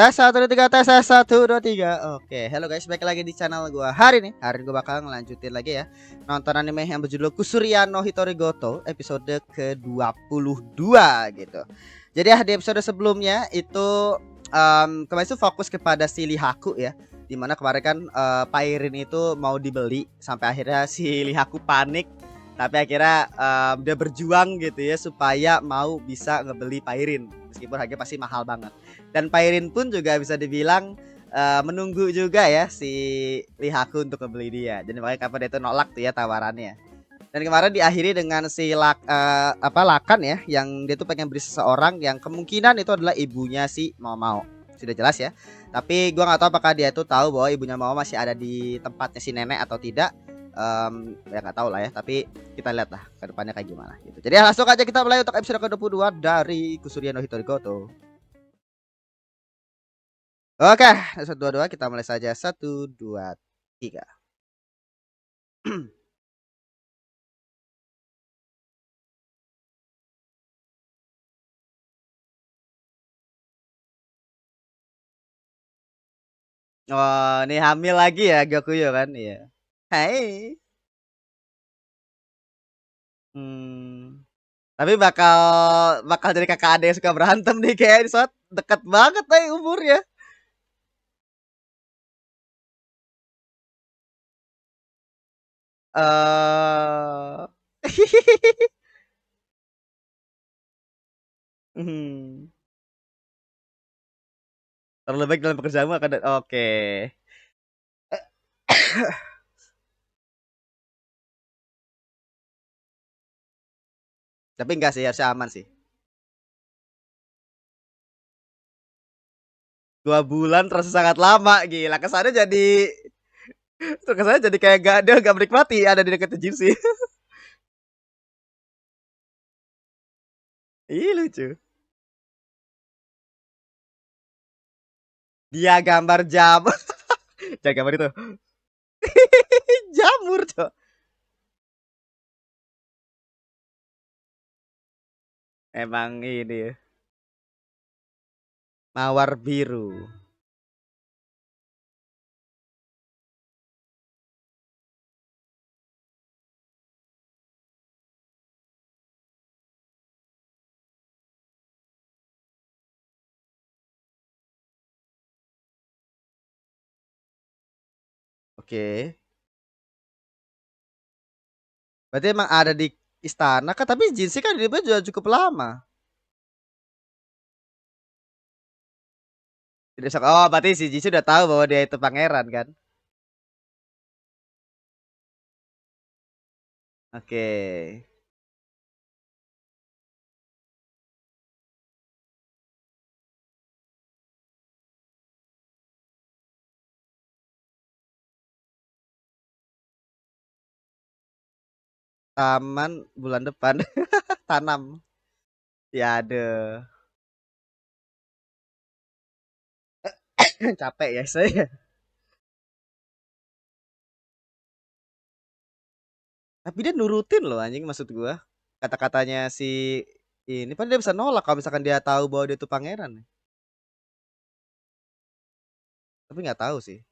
Tes 1 2 3 tes 1 2 3. Oke, hello guys, balik lagi di channel gua. Hari ini gua bakal ngelanjutin lagi ya nonton anime yang berjudul Kusuria no Hitorigoto episode ke-22 gitu. Jadi ya di episode sebelumnya itu kemarin itu fokus kepada si Lihaku ya. Dimana kemarin kan Pairin itu mau dibeli sampai akhirnya si Lihaku panik. Tapi akhirnya dia berjuang gitu ya supaya mau bisa ngebeli Pairin meskipun harganya pasti mahal banget. Dan Pairin pun juga bisa dibilang menunggu juga ya si Lihaku untuk membeli dia. Jadi makanya kapan dia itu nolak tuh ya tawarannya. Dan kemarin diakhiri dengan si Lakan ya, yang dia tuh pengen beli seseorang yang kemungkinan itu adalah ibunya si Mau. Sudah jelas ya. Tapi gua nggak tahu apakah dia itu tahu bahwa ibunya Mau masih ada di tempatnya si nenek atau tidak. Ya nggak tahu lah ya. Tapi kita lihat lah ke depannya kayak gimana gitu. Jadi langsung aja kita mulai untuk episode ke-22 dari Kusuria no Hitorigoto. Oke, 1 2 2 kita mulai saja 1 2 3. Oh, ini hamil lagi ya Gakuyo kan? Iya. Hai. Hmm. Tapi bakal bakal jadi kakak adik yang suka berantem nih kayak soal dekat banget nih umurnya. Eh. Hmm. Terlalu baik dalam pekerjaanmu akan oke. Tapi enggak sih, harusnya aman sih. 2 bulan terasa sangat lama, gila. Kesannya jadi kesannya jadi kayak gak dia gak menikmati ada di dekat gym sih. Ih lucu. Dia gambar jam. Jangan gambar itu. Jamur, Cok. Emang ini ya. Mawar biru. Oke. Berarti emang ada di istana kan, tapi Jinsi kan dia juga cukup lama. Oh, berarti si Jinsi udah tahu bahwa dia itu pangeran kan? Oke. Taman bulan depan tanam. Ya ada. Capek ya saya. Tapi dia nurutin loh anjing maksud gua. Kata-katanya si ini kan dia bisa nolak kalau misalkan dia tahu bahwa dia itu pangeran. Tapi nggak tahu sih.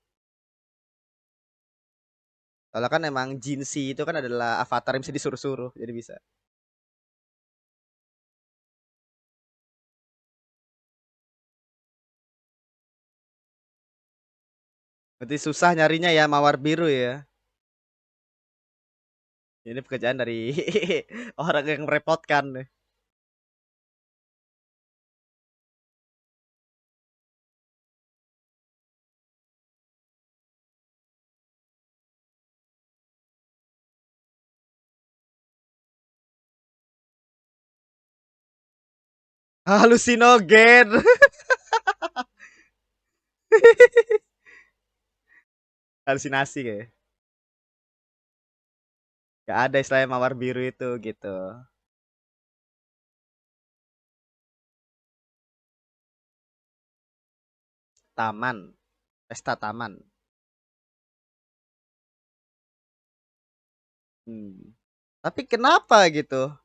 Soalnya kan emang Jinsi itu kan adalah avatar yang bisa disuruh-suruh, jadi bisa. Berarti susah nyarinya ya mawar biru ya. Ini pekerjaan dari orang yang merepotkan. Halusinogen. Halusinasi kayak. Gak ada istilahnya mawar biru itu gitu. Taman, pesta taman. Hmm. Tapi kenapa gitu?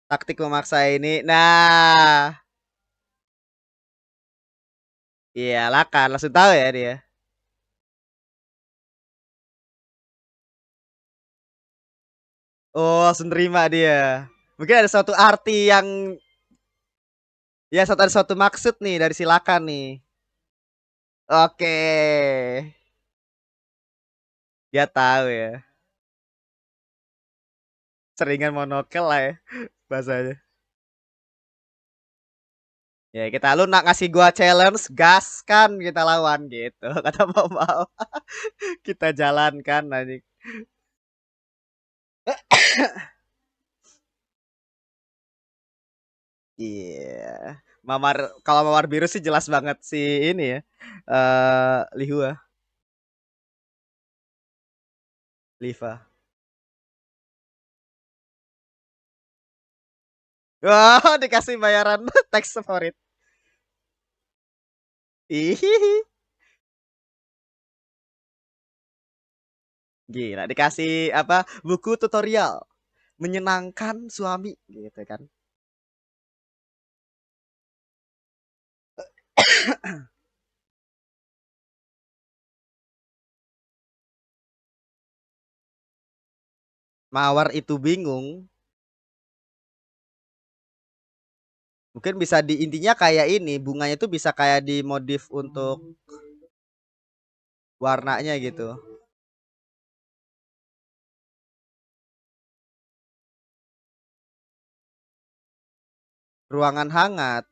Taktik memaksa ini. Nah, iya lah kan langsung tahu ya dia. Oh, langsung terima dia. Mungkin ada suatu arti yang ya ada suatu maksud nih dari silakan nih. Oke. Dia tahu ya. Seringan monokel lah ya bahasanya. Ya kita lu nak ngasih gua challenge, gas kan kita lawan gitu. Kata mau kita jalankan nanti. Iya. Mamar kalau Mawar Biru sih jelas banget sih ini ya. Lihua, Liva. Wah, dikasih bayaran teks favorit. Ih, gila dikasih apa? Buku tutorial menyenangkan suami gitu kan. Mawar itu bingung. Mungkin bisa di intinya kayak ini, bunganya itu bisa kayak dimodif untuk warnanya gitu. Ruangan hangat.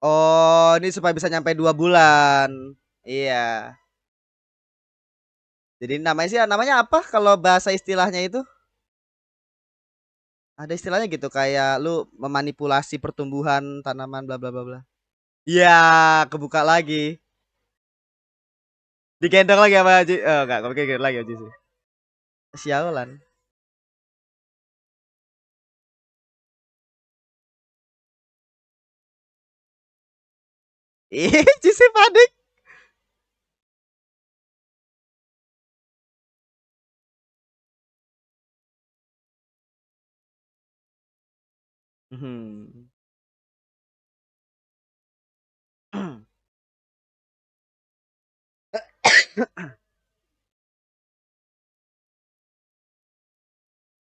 Oh, ini supaya bisa nyampe 2 bulan. Iya. Jadi namanya sih namanya apa kalau bahasa istilahnya itu? Ada istilahnya gitu kayak lu memanipulasi pertumbuhan tanaman bla bla bla bla. Iya, kebuka lagi. Digendong lagi sama Haji. Oh, enggak kepikiran lagi Haji sih. Sialan. Ih, Jisi panik. Hmm.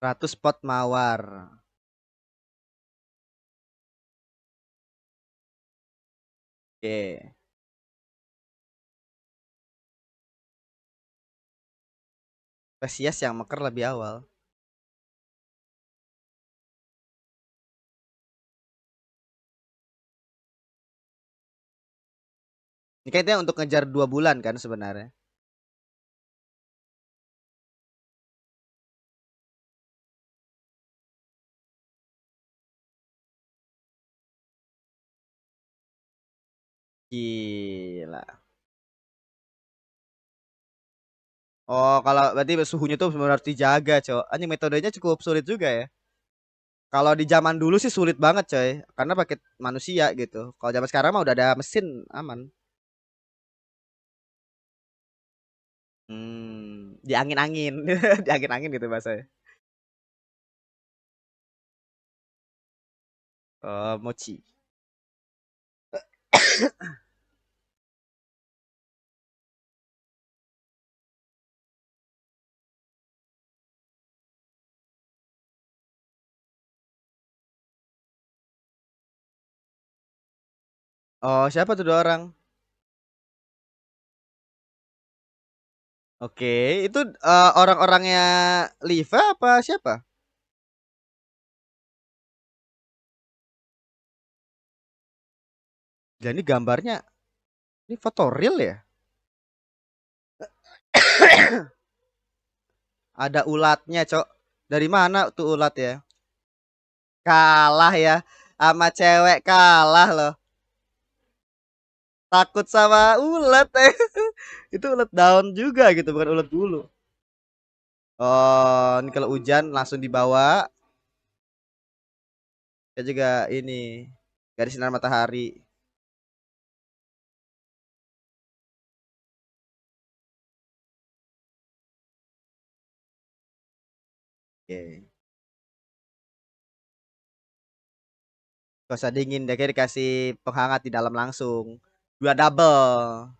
100 pot mawar. Oke. Spesies yang meker lebih awal. Ini kayaknya untuk ngejar 2 bulan kan sebenarnya. Gila. Oh, kalau berarti suhunya tuh benar harus dijaga, Cok. Anjing metodenya cukup sulit juga ya. Kalau di zaman dulu sih sulit banget, coy. Karena pakai manusia gitu. Kalau zaman sekarang mah udah ada mesin aman. Diangin-angin. Diangin-angin gitu bahasanya. Oh, mochi. Oh, siapa tuh 2 orang? Oke, itu orang-orangnya Liva apa siapa? Jadi gambarnya ini foto real ya? Ada ulatnya, Cok. Dari mana tuh ulat ya? Kalah ya. Sama cewek kalah loh. Takut sama ulat eh. Itu ulat daun juga gitu, bukan ulat bulu. Oh, ini kalau hujan langsung dibawa. Ya juga ini garis sinar matahari. Oke. Gak usah dingin, dia kayak dikasih penghangat di dalam langsung. Dua double.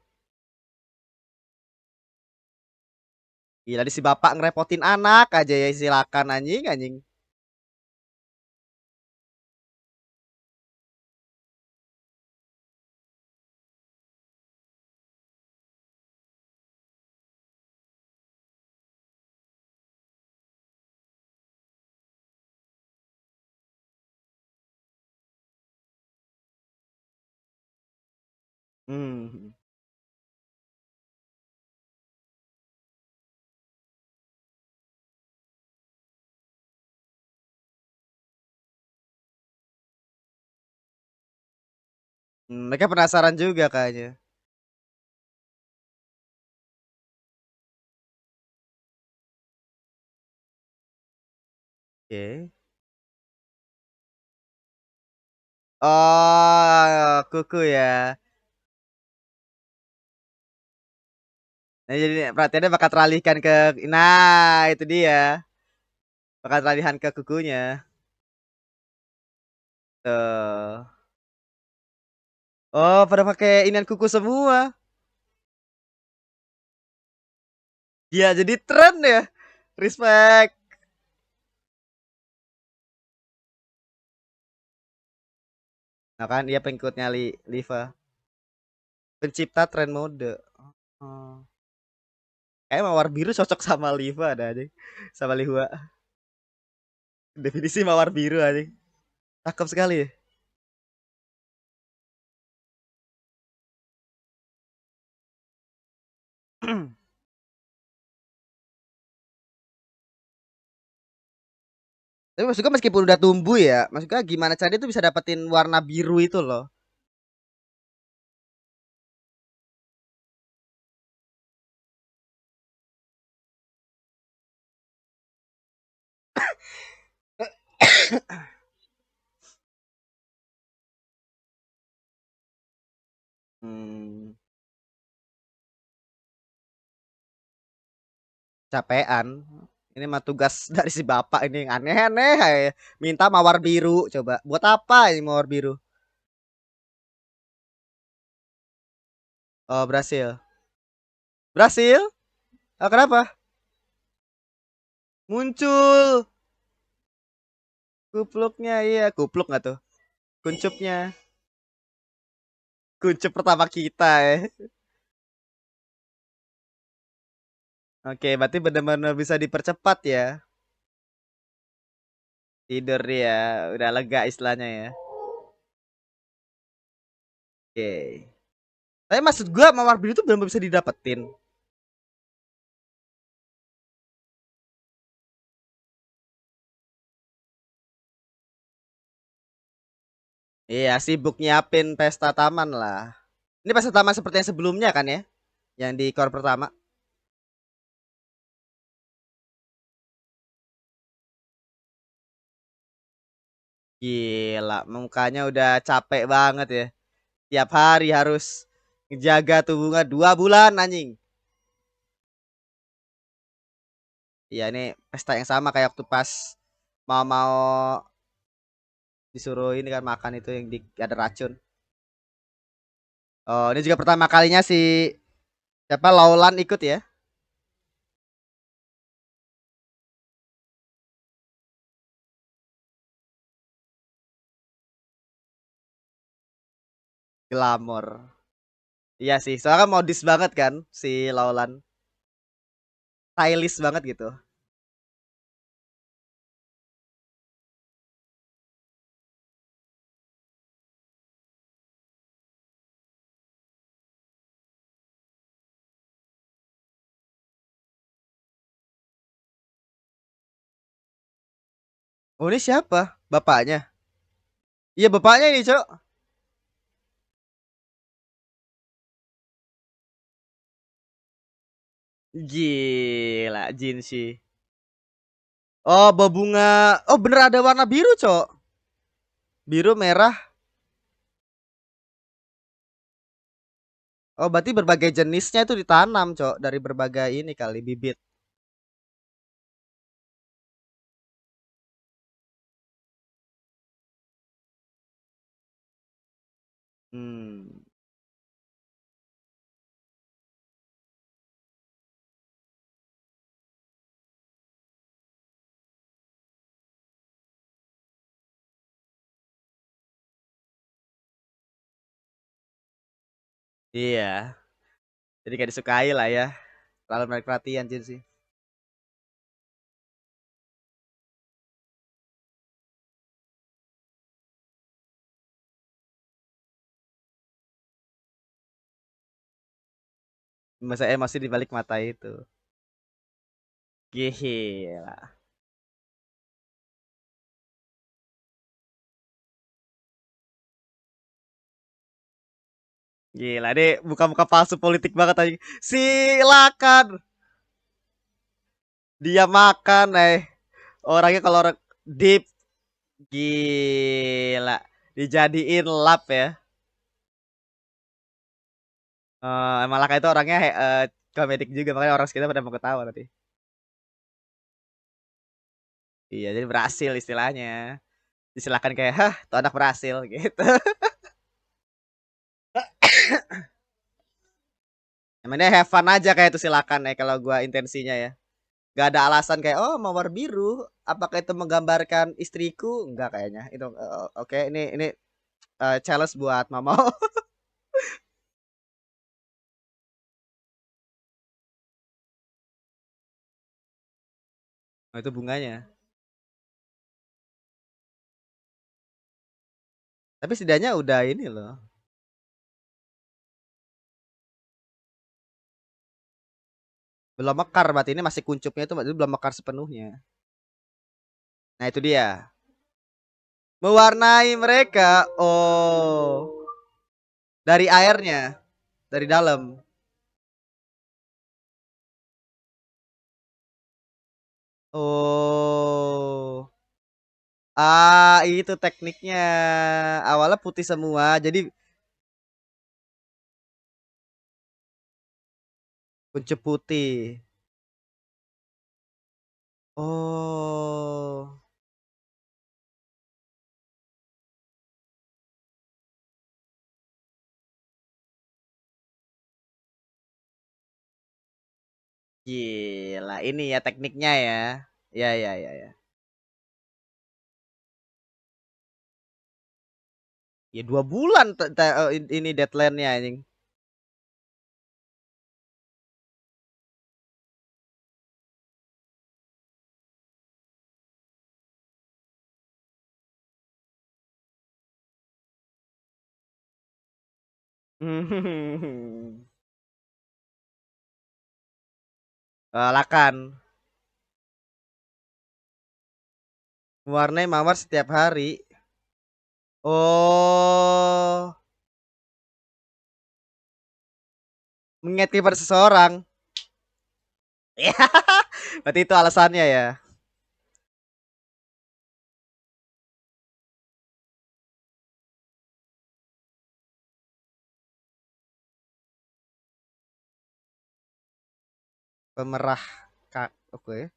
Gila di si bapak ngerepotin anak aja ya, silakan anjing anjing. Hmm. Mereka penasaran juga kayaknya. Oke. Oh, kuku ya. Nah, jadi perhatiannya bakal teralihkan ke, nah itu dia, bakal teralihkan ke kukunya. Tuh. Oh, pada pakai inian kuku semua. Iya, jadi tren ya. Respect. Nah kan dia pengikutnya Liva. Pencipta tren mode. Oh. Kayak mawar biru cocok sama Liva ada aja. Sama Lihua. Definisi mawar biru aja. Cakep sekali ya. Tapi maksudnya meskipun udah tumbuh ya, maksudnya gimana caranya tuh bisa dapetin warna biru itu loh. Hmm, capean. Ini mah tugas dari si bapak ini yang aneh-aneh. Minta mawar biru coba. Buat apa ini mawar biru? Oh, berhasil. Berhasil? Ah, kenapa? Muncul kupluknya, iya, kupluk nggak tuh? Kuncupnya. Kuncup pertama kita ya. Oke, berarti benar-benar bisa dipercepat ya. Tidur dia, udah lega istilahnya ya. Oke. Tapi maksud gua mawar biru itu belum bisa didapetin. Iya, sibuk nyiapin pesta taman lah. Ini pesta taman seperti yang sebelumnya kan ya? Yang di core pertama. Gila, mukanya udah capek banget ya. Tiap hari harus ngejaga tubuhnya 2 bulan anjing. Iya, ini pesta yang sama kayak waktu pas mau-mau disuruh ini kan makan itu yang ada racun. Oh, ini juga pertama kalinya si siapa Laulan ikut ya? Glamor. Iya sih, soalnya kan modis banget kan si Laulan. Stylish banget gitu. Oh, ini siapa? Bapaknya. Iya, bapaknya ini, Cok. Gila, Jinshi. Oh, bunga. Oh, bener ada warna biru, Cok. Biru, merah. Oh, berarti berbagai jenisnya itu ditanam, Cok, dari berbagai ini kali bibit. Hmm. Iya. Jadi kayak disukai lah ya. Terlalu menarik perhatian Jin sih. Masa emosi di balik mata itu. Gila. Gila deh, buka-buka palsu politik banget aja. Silakan dia makan orangnya kalau orang deep gila dijadiin lap ya. Emang Laka itu orangnya komedik juga makanya orang sekitar pada mau ketawa tadi. Iya, jadi berhasil istilahnya. Disilakan kayak, hah, tuh anak berhasil gitu. Emangnya have fun aja kayak itu silakan kalau gua intensinya ya. Gak ada alasan kayak oh mawar biru, apakah itu menggambarkan istriku? Enggak kayaknya. Itu oke ini challenge buat Mama. Oh, itu bunganya. Tapi setidaknya udah ini loh. Belum mekar berarti ini masih kuncupnya itu belum mekar sepenuhnya. Nah, itu dia. Mewarnai mereka. Oh, dari airnya, dari dalam. Oh. Itu tekniknya. Awalnya putih semua, jadi kuncup putih. Oh. Gila, ini ya tekniknya ya. Ya, ya, ya, ya. Ya 2 bulan ini deadline-nya anjing. Lakan. Mewarnai mawar setiap hari. Oh, mengingat kepada seseorang. Ya, berarti itu alasannya ya. Pemerah kak. Oke.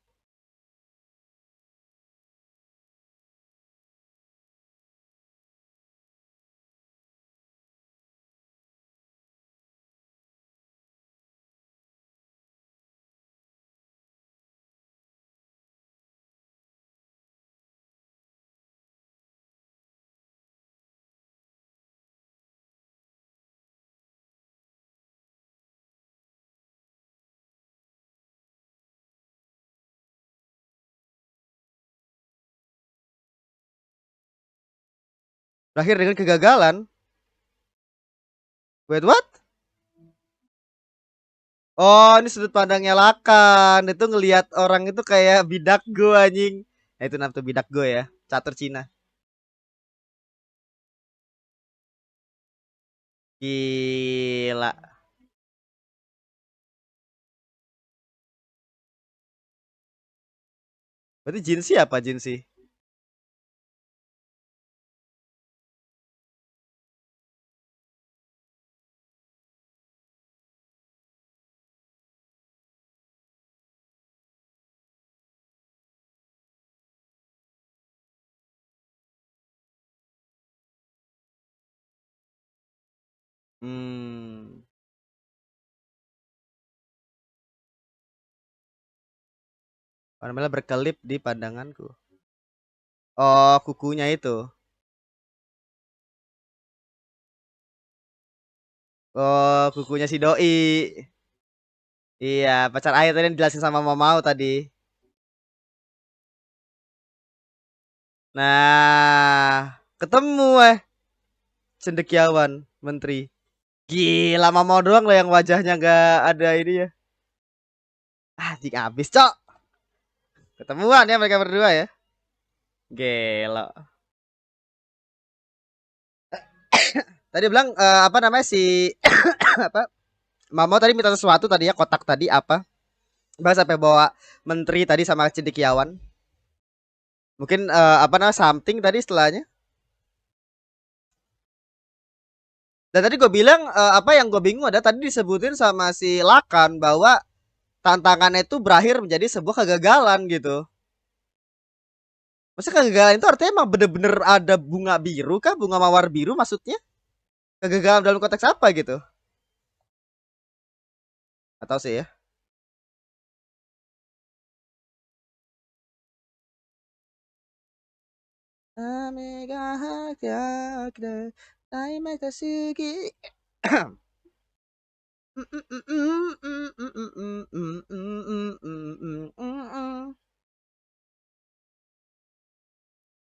Berakhir dengan kegagalan. Wait, what? Oh, ini sudut pandangnya Lakan. Itu ngelihat orang itu kayak bidak go anjing. Nah, itu namanya bidak go ya. Catur Cina. Gila. Berarti Jinsi apa Jinsi? Hmm. Warna berkelip di pandanganku. Oh, kukunya itu. Oh, kukunya si doi. Iya, pacar air tadi yang dijelasin sama Mau tadi. Nah, ketemu cendekiawan menteri. Gila, Mau doang loh yang wajahnya nggak ada ini ya. Ah, jika habis, Cok. Ketemuan ya mereka berdua ya. Gila. Tadi bilang apa namanya si apa? Mamo tadi minta sesuatu tadi ya, kotak tadi apa? Bahas sampai bawa menteri tadi sama cendekiawan. Mungkin apa namanya something tadi setelahnya. Dan tadi gue bilang apa yang gue bingung ada tadi disebutin sama si Lakan bahwa tantangannya itu berakhir menjadi sebuah kegagalan gitu. Maksudnya kegagalan itu artinya emang bener-bener ada bunga biru kah? Bunga mawar biru maksudnya? Kegagalan dalam konteks apa gitu? Atau sih ya.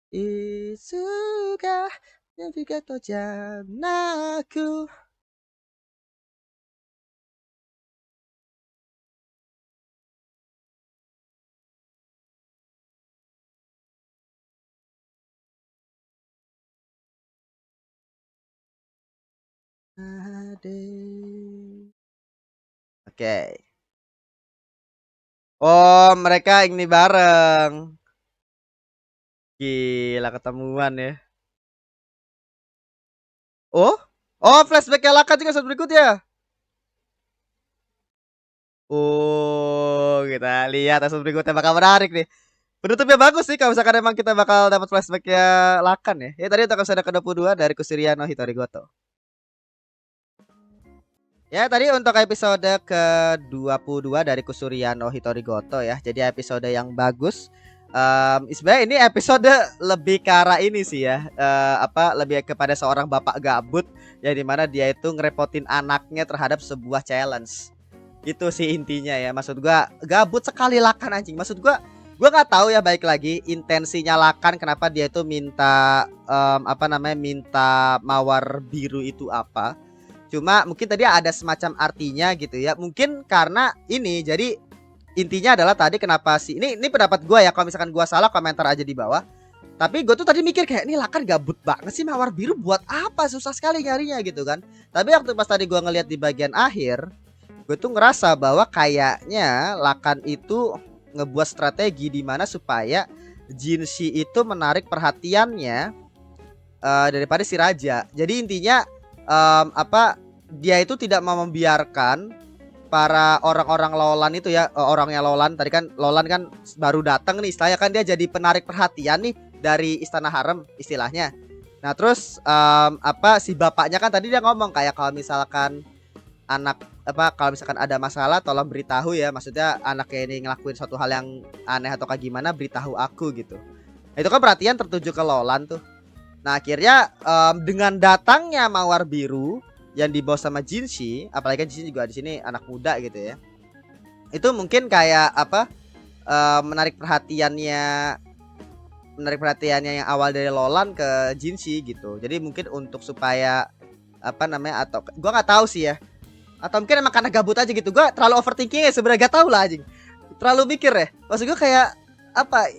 Isuga Navigato Janaku. Ade. Oke. Oh, mereka ini bareng. Gila ketemuan ya. Oh? Oh, flashback Laka juga episode berikutnya. Oh, kita lihat episode berikutnya bakal menarik nih. Penutupnya bagus sih kalau misalkan emang kita bakal dapat flashbacknya Lakan ya. Ya tadi untuk episode ke-22 dari Kusiriano Hitorigoto. Ya tadi untuk episode ke-22 dari Kusuriano Hitorigoto ya. Jadi episode yang bagus. Sebenarnya ini episode lebih ke arah ini sih ya. Apa lebih kepada seorang bapak gabut yang dimana dia itu ngerepotin anaknya terhadap sebuah challenge. Itu sih intinya ya. Maksud gua gabut sekali Lakan anjing. Maksud gua nggak tahu ya, baik lagi intensinya Lakan kenapa dia itu minta apa namanya minta mawar biru itu apa. Cuma mungkin tadi ada semacam artinya gitu ya. Mungkin karena ini jadi intinya adalah tadi kenapa sih ini pendapat gue ya, kalau misalkan gue salah komentar aja di bawah. Tapi gue tuh tadi mikir kayak ini Lakan gabut banget sih mawar biru buat apa, susah sekali nyarinya gitu kan. Tapi waktu pas tadi gue ngeliat di bagian akhir, gue tuh ngerasa bahwa kayaknya Lakan itu ngebuat strategi di mana supaya Jinshi itu menarik perhatiannya daripada si raja. Jadi intinya apa dia itu tidak mau membiarkan para orang-orang Lolan itu ya, orangnya Lolan tadi kan, Lolan kan baru datang nih istilahnya kan, dia jadi penarik perhatian nih dari istana harem istilahnya. Nah terus apa si bapaknya kan tadi dia ngomong kayak kalau misalkan anak apa kalau misalkan ada masalah tolong beritahu ya, maksudnya anaknya ini ngelakuin suatu hal yang aneh atau kayak gimana beritahu aku gitu. Nah, itu kan perhatian tertuju ke Lolan tuh. Nah akhirnya dengan datangnya mawar biru yang dibawa sama Jinshi, apalagi kan Jinshi juga di sini anak muda gitu ya. Itu mungkin kayak apa menarik perhatiannya yang awal dari Lolan ke Jinshi gitu. Jadi mungkin untuk supaya apa namanya, atau gua nggak tahu sih ya. Atau mungkin emang karena gabut aja gitu. Gua terlalu overthinking ya sebenarnya, gak tahu lah anjing. Terlalu mikir ya. Maksud gua kayak apa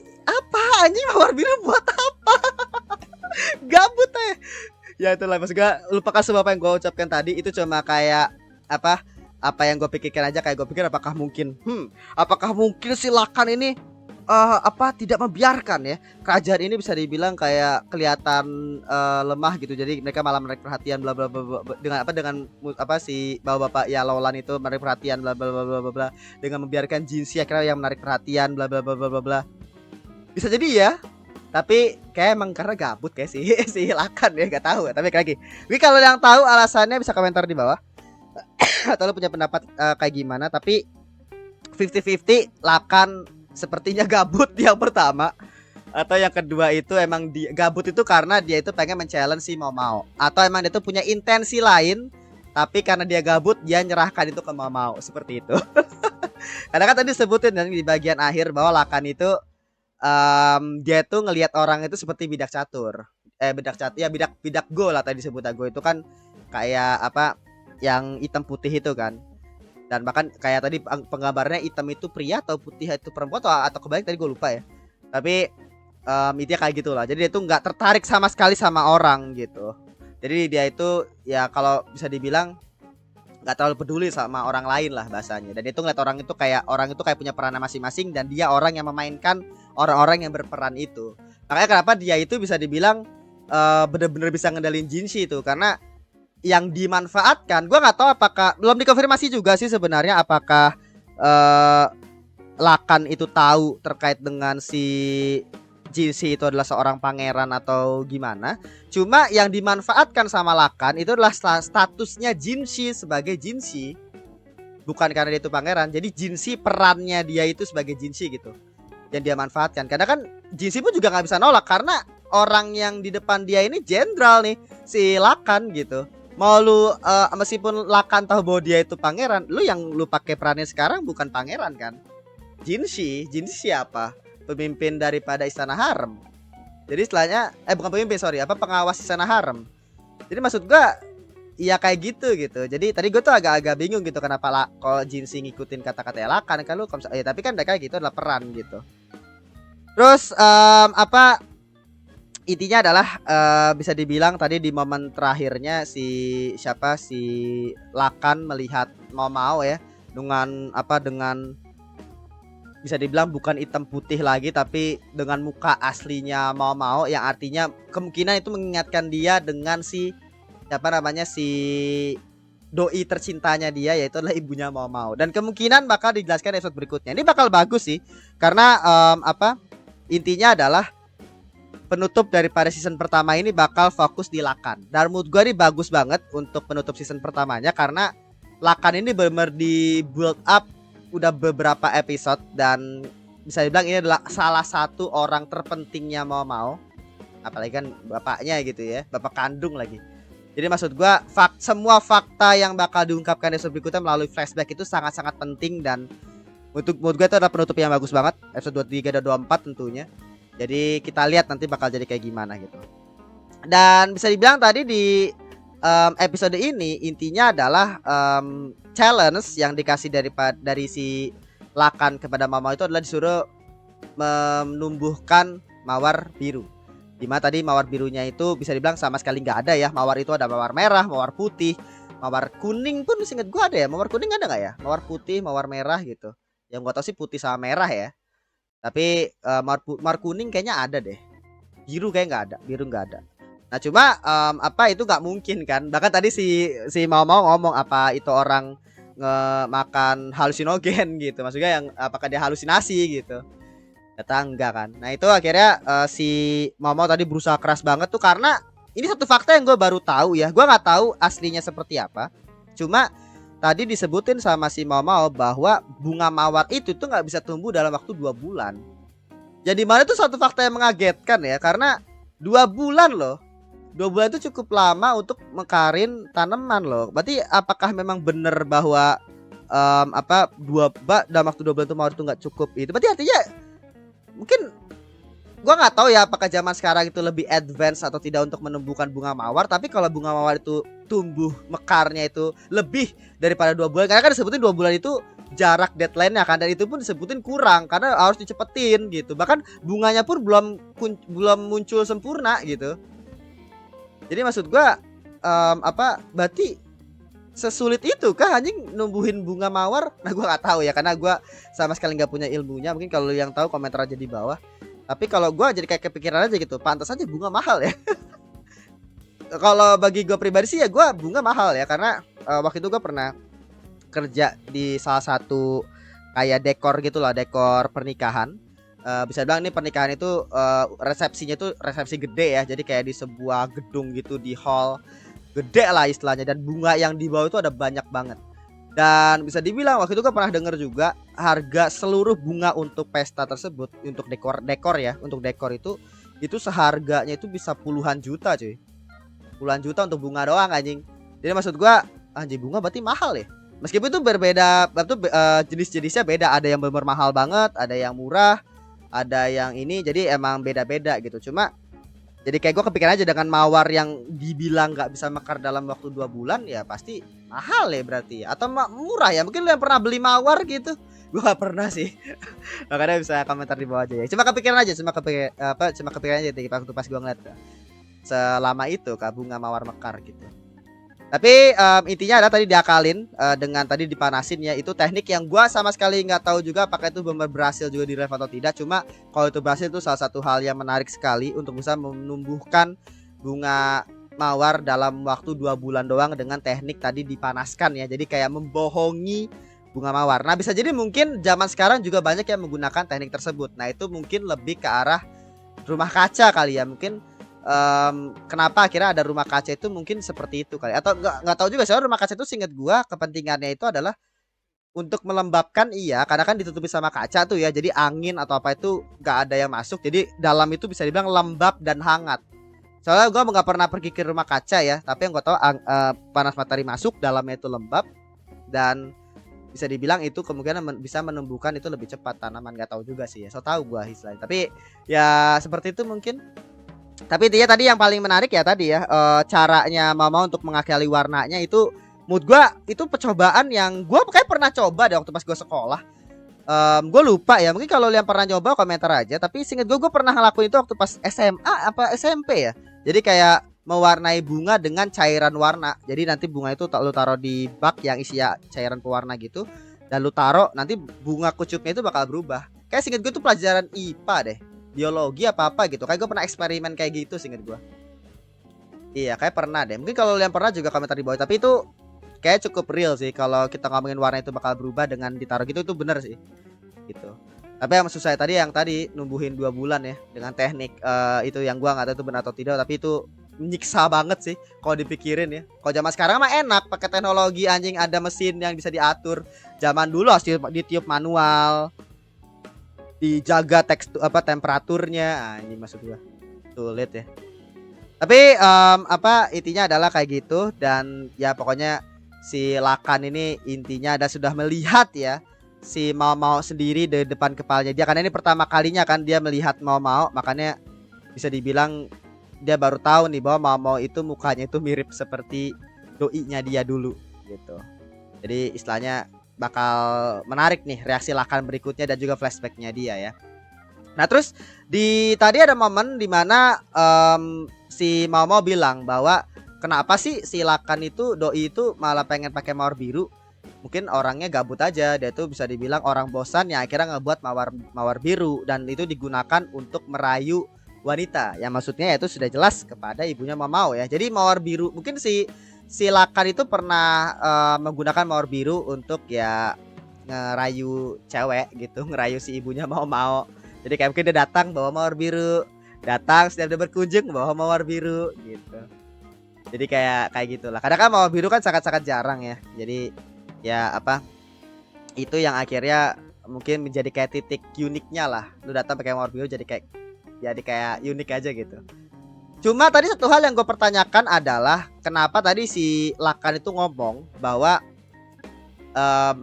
anjing mawar biru buat apa? Gabut ya. Ya itulah, maksud gue lupakan semua apa yang gue ucapkan tadi. Itu cuma kayak apa yang gue pikirkan aja. Kayak gue pikir apakah mungkin si Lakan ini apa tidak membiarkan ya kerajaan ini bisa dibilang kayak kelihatan lemah gitu. Jadi mereka malah menarik perhatian bla bla bla dengan apa si bapak-bapak ya Lolan itu menarik perhatian bla bla bla bla bla dengan membiarkan Jinshi akhirnya yang menarik perhatian bla bla bla bla bla bla. Bisa jadi ya. Tapi kayak emang karena gabut kayak sih si Lakan ya, gak tahu. Tapi lagi, kalau yang tahu alasannya bisa komentar di bawah. Atau lo punya pendapat kayak gimana? Tapi 50-50 Lakan sepertinya gabut yang pertama, atau yang kedua itu emang dia gabut itu karena dia itu pengen men-challenge si Mau, atau emang dia tuh punya intensi lain tapi karena dia gabut dia nyerahkan itu ke Mau seperti itu. Karena kan tadi sebutin dan di bagian akhir bahwa Lakan itu dia tuh ngelihat orang itu seperti bidak catur. Bidak catur ya, bidak go lah tadi disebut go itu kan kayak apa yang hitam putih itu kan. Dan bahkan kayak tadi penggambarannya hitam itu pria atau putih itu perempuan atau kebalik tadi gue lupa ya. Tapi intinya kayak gitulah. Jadi dia tuh nggak tertarik sama sekali sama orang gitu. Jadi dia itu ya kalau bisa dibilang nggak terlalu peduli sama orang lain lah bahasanya. Dan dia tuh ngeliat orang itu kayak punya peran masing-masing dan dia orang yang memainkan orang-orang yang berperan itu. Makanya kenapa dia itu bisa dibilang bener-bener bisa ngendalin Jinshi itu karena yang dimanfaatkan, gue nggak tahu apakah belum dikonfirmasi juga sih sebenarnya apakah Lakan itu tahu terkait dengan si Jinshi itu adalah seorang pangeran atau gimana. Cuma yang dimanfaatkan sama Lakan itu adalah statusnya Jinshi sebagai Jinshi, bukan karena dia itu pangeran. Jadi Jinshi perannya dia itu sebagai Jinshi gitu yang dia manfaatkan. Karena kan Jinshi pun juga nggak bisa nolak karena orang yang di depan dia ini jenderal nih, si Lakan gitu. Mau lu meskipun Lakan tahu bahwa dia itu pangeran, lu yang lu pakai perannya sekarang bukan pangeran kan? Jinshi siapa? Pemimpin daripada istana harem. Jadi istilahnya bukan pemimpin, sorry, apa pengawas istana harem. Jadi maksud gua ya kayak gitu. Jadi tadi gue tuh agak-agak bingung gitu kenapa kalau Jinshi ngikutin kata-kata Lakan kan lu ya, tapi kan mereka gitu adalah peran gitu. Terus apa intinya adalah bisa dibilang tadi di momen terakhirnya si Lakan melihat Mau ya dengan bisa dibilang bukan hitam putih lagi tapi dengan muka aslinya Mau yang artinya kemungkinan itu mengingatkan dia dengan si doi tercintanya dia, yaitu adalah ibunya Mau. Dan kemungkinan bakal dijelaskan episode berikutnya. Ini bakal bagus sih karena intinya adalah penutup daripada season pertama ini bakal fokus di Lakan. Dan menurut gue ini bagus banget untuk penutup season pertamanya karena Lakan ini benar-benar di build up udah beberapa episode dan bisa dibilang ini adalah salah satu orang terpentingnya Mau. Apalagi kan bapaknya gitu ya, bapak kandung lagi. Jadi maksud gue semua fakta yang bakal diungkapkan di episode berikutnya melalui flashback itu sangat-sangat penting dan menurut gue itu adalah penutup yang bagus banget episode 23 dan 24 tentunya. Jadi kita lihat nanti bakal jadi kayak gimana gitu. Dan bisa dibilang tadi di episode ini intinya adalah challenge yang dikasih dari si Lakan kepada Mau itu adalah disuruh menumbuhkan mawar biru. Dimana tadi mawar birunya itu bisa dibilang sama sekali nggak ada ya. Mawar itu ada mawar merah, mawar putih, mawar kuning pun seinget gue ada ya. Mawar kuning ada nggak ya? Mawar putih, mawar merah gitu. Yang gue tau sih putih sama merah ya. Tapi mawar kuning kayaknya ada deh. Biru kayak nggak ada, biru nggak ada. Nah cuma itu nggak mungkin kan. Bahkan tadi si Mau ngomong apa itu orang makan halusinogen gitu. Maksudnya yang apakah dia halusinasi gitu. Kata enggak kan. Nah itu akhirnya si Mau tadi berusaha keras banget tuh karena ini satu fakta yang gue baru tahu ya. Gue nggak tahu aslinya seperti apa. Cuma tadi disebutin sama si Mau bahwa bunga mawar itu tuh nggak bisa tumbuh dalam waktu 2 bulan. Jadi mana itu satu fakta yang mengagetkan ya karena 2 bulan loh. 2 bulan itu cukup lama untuk mekarin tanaman loh. Berarti apakah memang benar bahwa dalam waktu 2 bulan itu mawar itu nggak cukup itu? Berarti artinya mungkin gua nggak tahu ya apakah zaman sekarang itu lebih advance atau tidak untuk menumbuhkan bunga mawar. Tapi kalau bunga mawar itu tumbuh mekarnya itu lebih daripada 2 bulan, karena kan disebutin 2 bulan itu jarak deadline-nya kan, dan itu pun disebutin kurang karena harus dicepetin gitu. Bahkan bunganya pun belum muncul sempurna gitu. Jadi maksud gua berarti sesulit itu kah anjing numbuhin bunga mawar? Nah gua nggak tahu ya karena gua sama sekali nggak punya ilmunya. Mungkin kalau yang tahu komentar aja di bawah. Tapi kalau gua jadi kayak kepikiran aja gitu, pantas aja bunga mahal ya. Kalau bagi gue pribadi sih ya gue bunga mahal ya karena waktu itu gue pernah kerja di salah satu kayak dekor gitulah, dekor pernikahan. Bisa bilang ini pernikahan itu resepsinya itu resepsi gede ya. Jadi kayak di sebuah gedung gitu, di hall gede lah istilahnya, dan bunga yang dibawa itu ada banyak banget. Dan bisa dibilang waktu itu kan pernah denger juga harga seluruh bunga untuk pesta tersebut, untuk dekor ya, untuk dekor itu seharganya itu bisa puluhan juta cuy. Puluhan juta untuk bunga doang anjing. Jadi maksud gua anjing, bunga berarti mahal ya. Meskipun itu berbeda, jenis-jenisnya beda, ada yang bener mahal banget, ada yang murah, ada yang ini, jadi emang beda-beda gitu. Cuma jadi kayak gue kepikiran aja dengan mawar yang dibilang nggak bisa mekar dalam waktu 2 bulan, ya pasti mahal ya berarti, atau murah ya. Mungkin lu yang pernah beli mawar gitu. Gue gak pernah sih. Makanya bisa komentar di bawah aja ya. Cuma kepikiran aja, cuma kepikiran aja waktu pas gue ngeliat selama itu kah bunga mawar mekar gitu. Tapi intinya ada tadi diakalin dengan tadi dipanasin ya. Itu teknik yang gua sama sekali nggak tahu juga apakah itu benar berhasil juga di ref atau tidak. Cuma kalau itu berhasil itu salah satu hal yang menarik sekali untuk bisa menumbuhkan bunga mawar dalam waktu 2 bulan doang dengan teknik tadi dipanaskan ya. Jadi kayak membohongi bunga mawar. Nah bisa jadi mungkin zaman sekarang juga banyak yang menggunakan teknik tersebut. Nah itu mungkin lebih ke arah rumah kaca kali ya. Mungkin kenapa akhirnya ada rumah kaca itu mungkin seperti itu kali, atau nggak tahu juga. Soalnya rumah kaca itu seinget gua kepentingannya itu adalah untuk melembabkan, iya, karena kan ditutupi sama kaca tuh ya, jadi angin atau apa itu nggak ada yang masuk, jadi dalam itu bisa dibilang lembab dan hangat. Soalnya gua nggak pernah pergi ke rumah kaca ya, tapi yang gua tahu panas matahari masuk, dalamnya itu lembab, dan bisa dibilang itu kemungkinan bisa menumbuhkan itu lebih cepat tanaman. Nggak tahu juga sih ya, so tahu gua istilahnya, tapi ya seperti itu mungkin. Tapi intinya tadi yang paling menarik ya tadi ya, caranya mama untuk mengakali warnanya itu mood gua itu percobaan yang gua kayak pernah coba deh waktu pas gua sekolah. Gue lupa ya, mungkin kalau yang pernah coba komentar aja. Tapi seinget gua pernah ngelakuin itu waktu pas SMA apa SMP ya. Jadi kayak mewarnai bunga dengan cairan warna. Jadi nanti bunga itu lu taruh di bak yang isinya cairan pewarna gitu, dan lu taruh, nanti bunga kucupnya itu bakal berubah. Kayak seinget gue tuh pelajaran IPA deh, biologi apa gitu. Kayak gue pernah eksperimen kayak gitu seinget gue. Iya kayak pernah deh. Mungkin kalau yang pernah juga komentar di bawah. Tapi itu kayak cukup real sih kalau kita ngomongin warna itu bakal berubah dengan ditaruh gitu, itu bener sih gitu. Tapi yang maksud saya tadi yang tadi numbuhin 2 bulan ya dengan teknik itu yang gua nggak tahu itu benar atau tidak, tapi itu menyiksa banget sih kalau dipikirin ya. Kalau zaman sekarang mah enak pakai teknologi anjing, ada mesin yang bisa diatur. Zaman dulu harus ditiup manual, dijaga tekstur apa temperaturnya, ini maksud gua sulit ya. Tapi intinya adalah kayak gitu. Dan ya pokoknya si Lakan ini intinya ada sudah melihat ya si Mau sendiri di depan kepalanya dia, karena ini pertama kalinya kan dia melihat Mau, makanya bisa dibilang dia baru tahu nih bahwa Mau itu mukanya itu mirip seperti doinya dia dulu gitu. Jadi istilahnya bakal menarik nih reaksi Lakan berikutnya dan juga flashbacknya dia ya. Nah terus tadi ada momen dimana si Mau bilang bahwa kenapa sih si Lakan itu doi itu malah pengen pakai mawar biru. Mungkin orangnya gabut aja, dia tuh bisa dibilang orang bosan yang akhirnya ngebuat mawar biru, dan itu digunakan untuk merayu wanita. Yang maksudnya itu sudah jelas kepada ibunya Mau ya. Jadi mawar biru mungkin si Lakan itu pernah menggunakan mawar biru untuk ya ngerayu cewek gitu, ngerayu si ibunya Mau. Jadi kayak mungkin dia datang bawa mawar biru, datang setiap dia berkunjung bawa mawar biru gitu. Jadi kayak gitulah. Kadang kan mawar biru kan sangat-sangat jarang ya. Jadi ya itu yang akhirnya mungkin menjadi kayak titik uniknya lah. Lu datang pakai mawar biru jadi kayak unik aja gitu. Cuma tadi satu hal yang gue pertanyakan adalah kenapa tadi si Lakan itu ngomong bahwa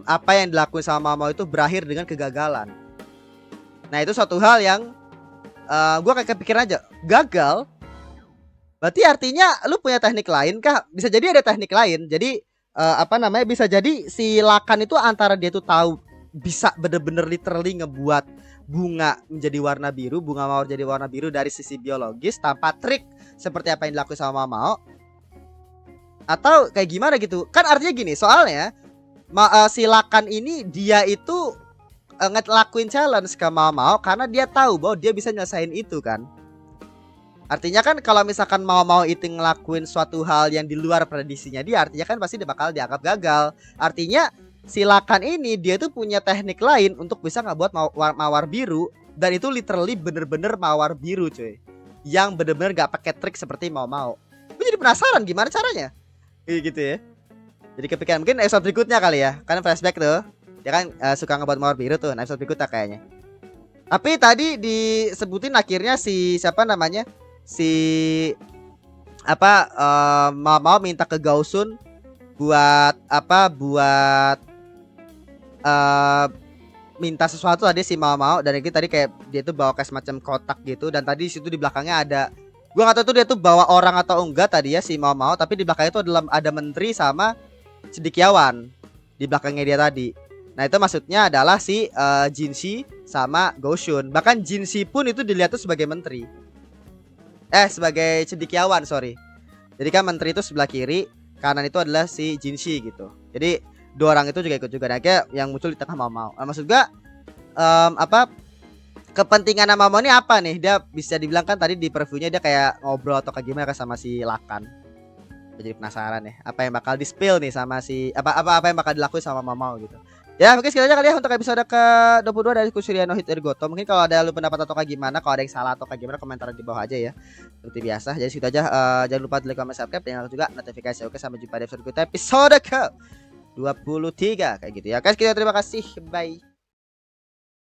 apa yang dilakuin sama Mau itu berakhir dengan kegagalan. Nah itu suatu hal yang gue kayak kepikiran aja, gagal berarti artinya lu punya teknik lain kah? Bisa jadi ada teknik lain. Jadi bisa jadi si Lakan itu antara dia tuh tahu bisa bener-bener literally ngebuat bunga menjadi warna biru, bunga mawar jadi warna biru dari sisi biologis tanpa trik seperti apa yang dilakukan sama Mau, atau kayak gimana gitu. Kan artinya gini, soalnya si Lakan ini dia itu ngelakuin challenge ke Mau karena dia tahu bahwa dia bisa nyelesain itu kan. Artinya kan kalau misalkan Mau itu ngelakuin suatu hal yang di luar prediksinya dia, artinya kan pasti dia bakal dianggap gagal. Artinya si Lakan ini dia tuh punya teknik lain untuk bisa ngebuat mawar biru dan itu literally bener-bener mawar biru cuy, yang bener-bener gak pakai trik seperti mau. Gue jadi penasaran gimana caranya kayak gitu ya. Jadi kepikiran mungkin episode berikutnya kali ya, kan flashback tuh dia kan suka ngebuat mawar biru tuh. Nah episode berikutnya kayaknya. Tapi tadi disebutin akhirnya si siapa namanya, si apa mau minta ke Gausun buat apa, buat minta sesuatu tadi si mau, dan ini tadi kayak dia tuh bawa kayak semacam kotak gitu, dan tadi di situ di belakangnya ada, gua nggak tahu tuh dia tuh bawa orang atau enggak tadi ya si mau, tapi di belakangnya itu ada menteri sama cendekiawan di belakangnya dia tadi. Nah itu maksudnya adalah si Jinshi sama Goushun. Bahkan Jinshi pun itu dilihat tuh sebagai menteri, sebagai cendekiawan sorry. Jadi kan menteri itu sebelah kiri, kanan itu adalah si Jinshi gitu. Jadi dua orang itu juga ikut juga. Nah, kayak yang muncul di tengah mau. Nah, maksud gua apa kepentingan mau ini apa nih? Dia bisa dibilang kan tadi di previewnya dia kayak ngobrol atau kayak gimana sama si Lakan. Jadi penasaran nih apa yang bakal di-spill nih sama si apa yang bakal dilakuin sama Mau gitu. Ya mungkin sekian aja kali ya untuk episode ke-22 dari Kusuriya no Hitogoto. Mungkin kalau ada lu pendapat atau kayak gimana, kalau ada yang salah atau kayak gimana, komentar di bawah aja ya. Seperti biasa. Jadi segitu aja, jangan lupa like, comment, subscribe, dan juga notifikasi. Oke, sampai jumpa di episode ke 23 kayak gitu ya. Guys, kita terima kasih. Bye.